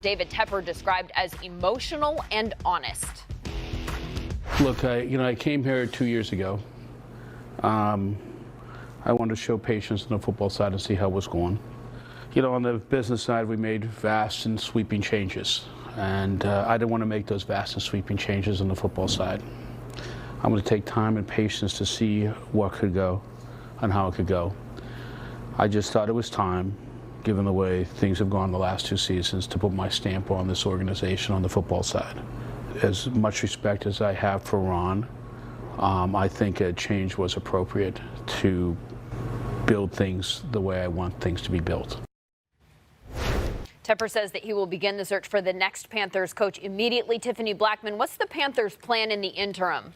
David Tepper described as emotional and honest. Look, I came here 2 years ago. I wanted to show patience on the football side and see how it was going. On the business side, we made vast and sweeping changes, and I didn't want to make those vast and sweeping changes on the football side. I'm going to take time and patience to see what could go and how it could go. I just thought it was time, given the way things have gone the last 2 seasons, to put my stamp on this organization on the football side. As much respect as I have for Ron, I think a change was appropriate to build things the way I want things to be built. Tepper says that he will begin the search for the next Panthers coach immediately. Tiffany Blackman, what's the Panthers' plan in the interim?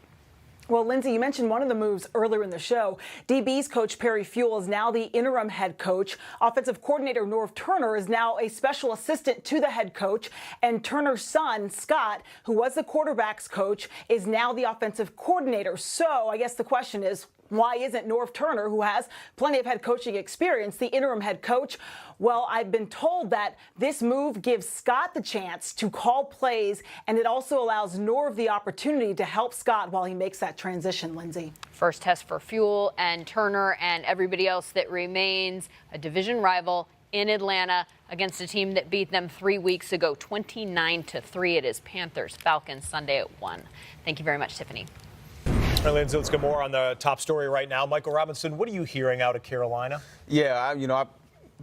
Well, Lindsay, you mentioned one of the moves earlier in the show. DB's coach Perry Fewell is now the interim head coach. Offensive coordinator Norv Turner is now a special assistant to the head coach. And Turner's son, Scott, who was the quarterback's coach, is now the offensive coordinator. So I guess the question is, why isn't Norv Turner, who has plenty of head coaching experience, the interim head coach? Well, I've been told that this move gives Scott the chance to call plays, and it also allows Norv the opportunity to help Scott while he makes that transition, Lindsay. First test for Fewell and Turner and everybody else that remains a division rival in Atlanta against a team that beat them 3 weeks ago, 29-3. It is Panthers Falcons Sunday at 1. Thank you very much, Tiffany. All right, Lindsay, let's get more on the top story right now. Michael Robinson, what are you hearing out of Carolina? Yeah, I'm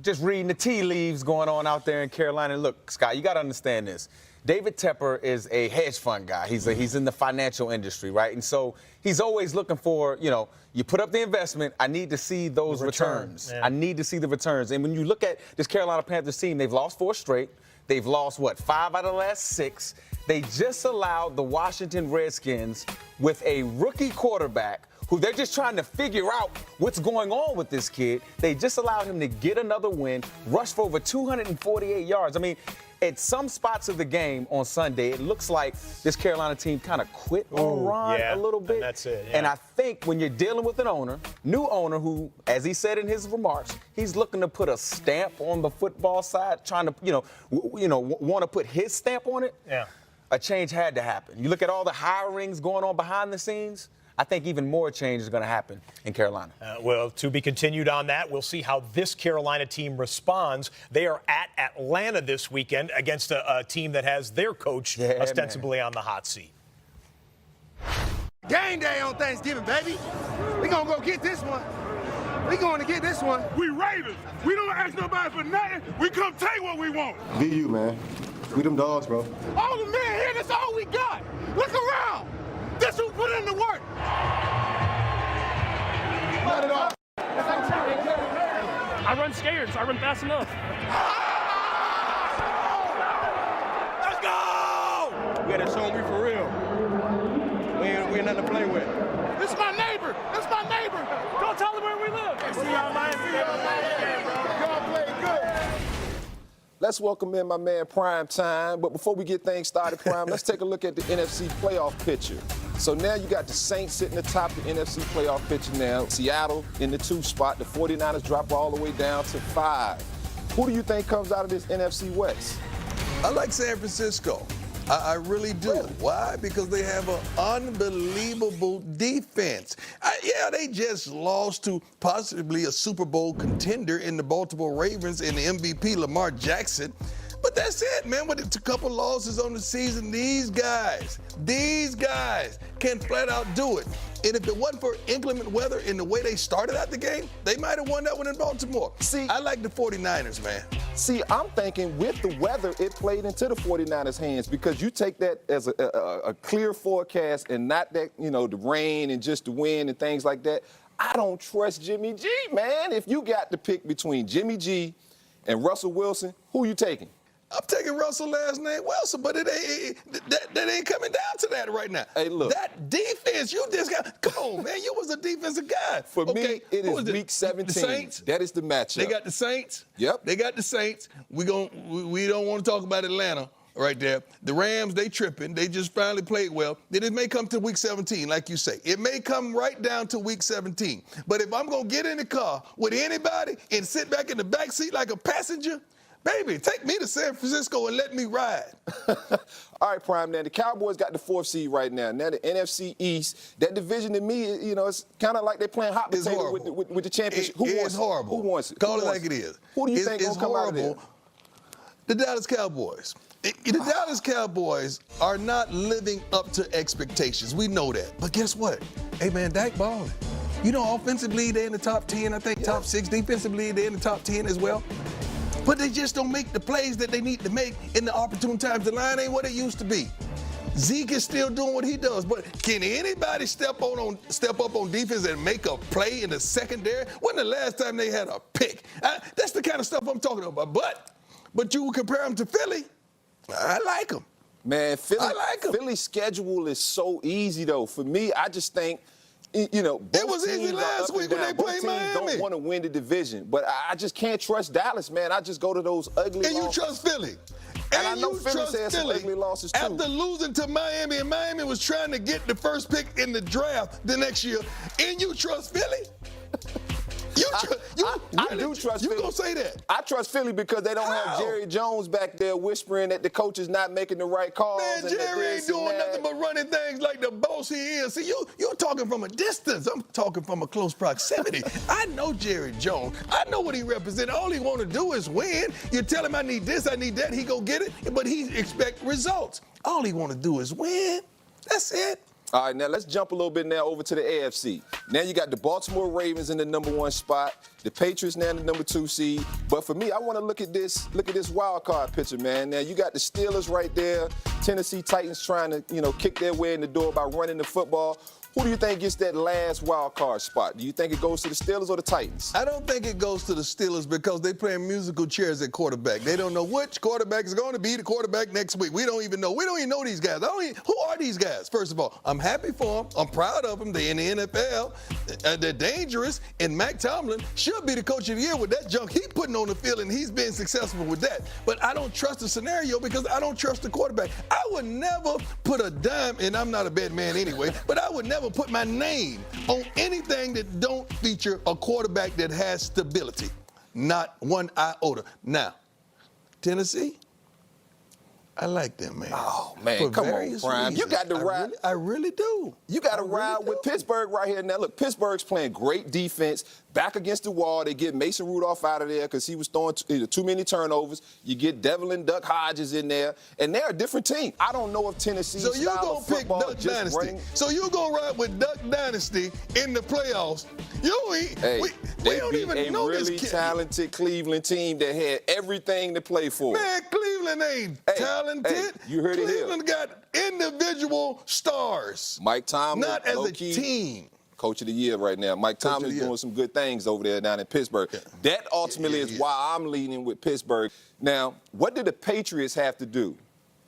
just reading the tea leaves going on out there in Carolina. Look, Scott, you got to understand this. David Tepper is a hedge fund guy. He's in the financial industry, right? And so he's always looking for, you put up the investment, I need to see those returns. Yeah. I need to see the returns. And when you look at this Carolina Panthers team, they've lost 4 straight. They've lost, 5 out of the last 6. They just allowed the Washington Redskins with a rookie quarterback who they're just trying to figure out what's going on with this kid. They just allowed him to get another win, rush for over 248 yards. I mean, at some spots of the game on Sunday, it looks like this Carolina team kind of quit on Ron a little bit. And that's it. Yeah. And I think when you're dealing with an new owner who, as he said in his remarks, he's looking to put a stamp on the football side, trying to, want to put his stamp on it. Yeah. A change had to happen. You look at all the hirings going on behind the scenes, I think even more change is going to happen in Carolina. Well, to be continued on that. We'll see how this Carolina team responds. They are at Atlanta this weekend against a team that has their coach ostensibly on the hot seat. Game day on Thanksgiving, baby. We going to go get this one. We going to get this one. We Raiders. We don't ask nobody for nothing. We come take what we want. Be you, man. We them dogs, bro. All the men here, that's all we got. Look around. This who put in the work. Let it off. I run scared, so I run fast enough. Let's go! We got to show them we for real. We ain't nothing to play with. This is my neighbor. That's my neighbor. Go tell them where we live. See y'all later. Y'all play good. Let's welcome in my man Prime Time. But before we get things started, Prime, let's take a look at the NFC playoff picture. So now you got the Saints sitting atop the NFC playoff picture now. Seattle in the 2 spot. The 49ers drop all the way down to 5. Who do you think comes out of this NFC West? I like San Francisco. I really do. Really? Why? Because they have an unbelievable defense. They just lost to possibly a Super Bowl contender in the Baltimore Ravens and the MVP, Lamar Jackson. But that's it, man. With a couple losses on the season, these guys can flat out do it. And if it wasn't for inclement weather and the way they started out the game, they might have won that one in Baltimore. See, I like the 49ers, man. See, I'm thinking with the weather, it played into the 49ers' hands because you take that as a clear forecast and not that, the rain and just the wind and things like that. I don't trust Jimmy G, man. If you got to pick between Jimmy G and Russell Wilson, who you taking? I'm taking Russell last name Wilson, but that ain't coming down to that right now. Hey, look. That defense, you just got, come on, man, you was a defensive guy. For me, it is week 17. The Saints? That is the matchup. They got the Saints? Yep. They got the Saints. We don't want to talk about Atlanta right there. The Rams, they tripping. They just finally played well. Then it may come to week 17, like you say. It may come right down to week 17. But if I'm going to get in the car with anybody and sit back in the back seat like a passenger, Baby, take me to San Francisco and let me ride. All right, Prime. Now, the Cowboys got the 4th seed right now. Now, the NFC East, that division to me, you know, it's kind of like they're playing hot potato with the championship. Who wants horrible. Who wants it? Call it like it is. Who do you think will come out of there? The Dallas Cowboys. The Dallas Cowboys are not living up to expectations. We know that. But guess what? Hey, man, Dak balling. You know, offensively, they're in the top 10, I think, top 6. Defensively, they're in the top 10 as well. But they just don't make the plays that they need to make in the opportune times. The line ain't what it used to be. Zeke is still doing what he does, but can anybody step up on defense and make a play in the secondary? When the last time they had a pick? That's the kind of stuff I'm talking about. But you compare them to Philly, I like them. Man, Philly's schedule is so easy, though. For me, I just think, you know, it was easy last week when they played Miami. Don't want to win the division, but I just can't trust Dallas, man. I just go to those ugly losses. And you trust Philly. And I know Philly has some ugly losses, too. After losing to Miami, and Miami was trying to get the first pick in the draft the next year, and you trust Philly? I do trust Philly. You gonna say that? I trust Philly because they don't have Jerry Jones back there whispering that the coach is not making the right calls. Man, Jerry ain't doing nothing but running things like the boss he is. See, you're talking from a distance. I'm talking from a close proximity. I know Jerry Jones. I know what he represents. All he want to do is win. You tell him I need this, I need that, he go get it, but he expect results. All he want to do is win. That's it. All right, now let's jump a little bit now over to the AFC. Now you got the Baltimore Ravens in the #1 spot, the Patriots now in the #2 seed. But for me, I want to look at this wild card picture, man. Now you got the Steelers right there, Tennessee Titans trying to, you know, kick their way in the door by running the football. Who do you think gets that last wild card spot? Do you think it goes to the Steelers or the Titans? I don't think it goes to the Steelers because they're playing musical chairs at quarterback. They don't know which quarterback is going to be the quarterback next week. We don't even know. We don't even know these guys. Who are these guys? First of all, I'm happy for them. I'm proud of them. They're in the NFL. They're dangerous. And Mac Tomlin should be the coach of the year with that junk he's putting on the field, and he's been successful with that. But I don't trust the scenario because I don't trust the quarterback. I would never put a dime, and I'm not a bad man anyway, but I would never put my name on anything that don't feature a quarterback that has stability. Not one iota. Now, Tennessee, I like them, man. Oh, man, come on, Prime. You got to ride. I really do. You got to ride with Pittsburgh right here. Now, look, Pittsburgh's playing great defense. Back against the wall, they get Mason Rudolph out of there because he was throwing too many turnovers. You get Devlin Duck Hodges in there, and they're a different team. I don't know if Tennessee's so style of football Duck Dynasty. Running. So you're going to ride with Duck Dynasty in the playoffs. We don't even know this kid. They beat a really talented Cleveland team that had everything to play for. Man, Cleveland ain't talented. Hey, you heard Cleveland got individual stars. Mike Tomlin, not as a team. Coach of the year right now. Mike Tomlin's doing some good things over there down in Pittsburgh. Yeah. That ultimately is why I'm leaning with Pittsburgh. Now, what do the Patriots have to do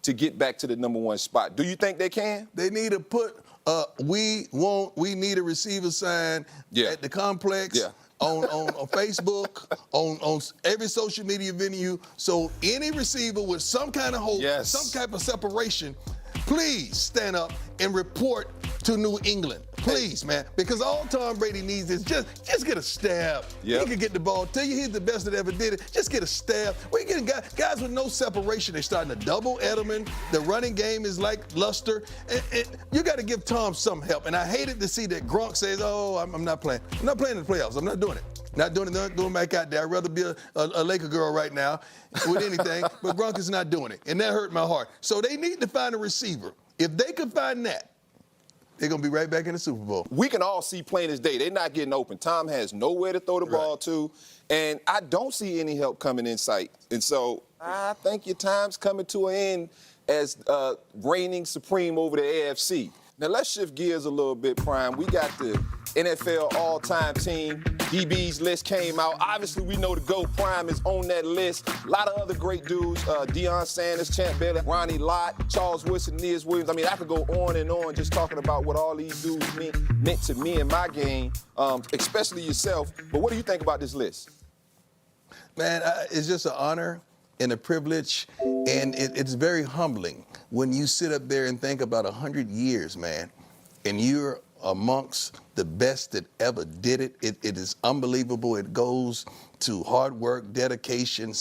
to get back to the #1 spot? Do you think they can? They need to put we need a receiver sign at the complex. Yeah. On Facebook, on every social media venue, so any receiver with some kind of hope, some type of separation, please stand up and report to New England. Please, man, because all Tom Brady needs is just get a stab. He can get the ball to you. He's the best that ever did it. Just get a stab. We're getting guys with no separation. They're starting to double Edelman. The running game is like luster. And you got to give Tom some help. And I hated to see that Gronk says, "Oh, I'm not playing. I'm not playing in the playoffs. I'm not doing it. Not doing it. Not doing it back out there. I'd rather be a Laker girl right now with anything." But Gronk is not doing it, and that hurt my heart. So they need to find a receiver. If they can find that, they're going to be right back in the Super Bowl. We can all see plain as day. They're not getting open. Tom has nowhere to throw the ball to, and I don't see any help coming in sight. And so I think your time's coming to an end as reigning supreme over the AFC. Now, let's shift gears a little bit, Prime. We got the NFL all-time team. DB's list came out. Obviously, we know the GOAT Prime is on that list. A lot of other great dudes. Deion Sanders, Champ Bailey, Ronnie Lott, Charles Woodson, Niz Williams. I mean, I could go on and on just talking about what all these dudes meant to me and my game, especially yourself. But what do you think about this list? Man, it's just an honor and a privilege, and it's very humbling when you sit up there and think about 100 years, man, and you're amongst the best that ever did it. It is unbelievable. It goes to hard work, dedication,